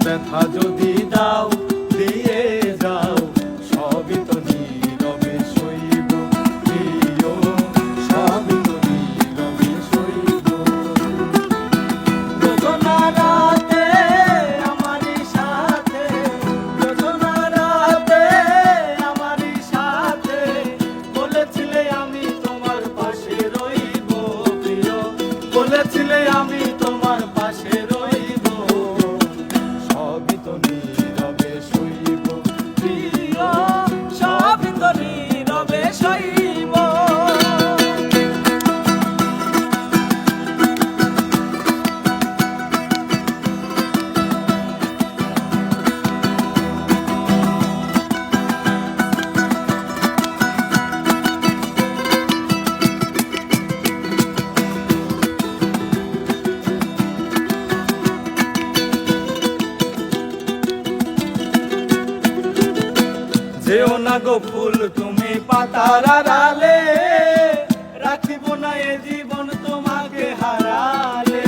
ব্যথা যদি দাও দিয়ে যাও সবই তো নীরবে সইব প্রিয়, সবই তো নীরবে সইব। যোজনা রাতে আমারই সাথে, যোজনা রাতে আমারই সাথে বলেছিলে আমি তোমার পাশে রইব প্রিয়, বলেছিলে আমি তোমার পাশে রইব, সবই তো নীরবে সইব প্রিয়, সবই তো নীরবে সইব। যেও না গো ফুল তুমি পাতার আড়ালে, রাখিব না এ জীবন তোমাকে হারালে।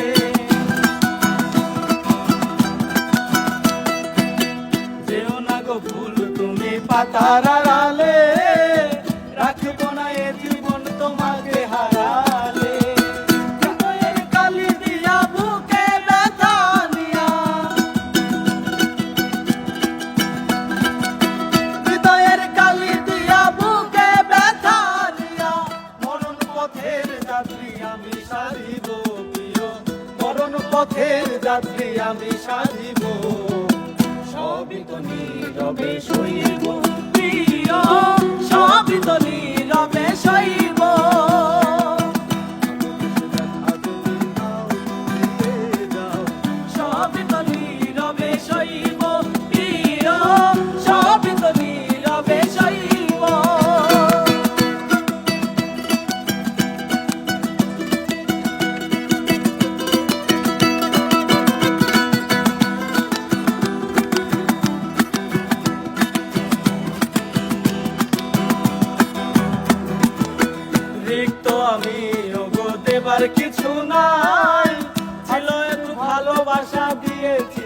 যেও না গো ফুল তুমি পাতার আড়ালে, রাখিব না এ জীবন তোমাকে হারালে। হৃদয়ের কালি দিয়া বুকে ব্যথা নিয়া, হৃদয়ের কালি দিয়া বুকে ব্যথা নিয়া, মরণ পথের যাত্রী আমি সারিব প্রিয়, মরণ পথের যাত্রী আমি সারিব, সবই তো নীরবে সইব প্রিয়, সবই তো নীরবে সইব। সবই তো নীরবে সইব প্রিয়, সবই তো নীরবে সইব। রিক্ত আমি ওগো দেবার কিছু নাই, ছিল এত ভালোবাসা দিয়েছি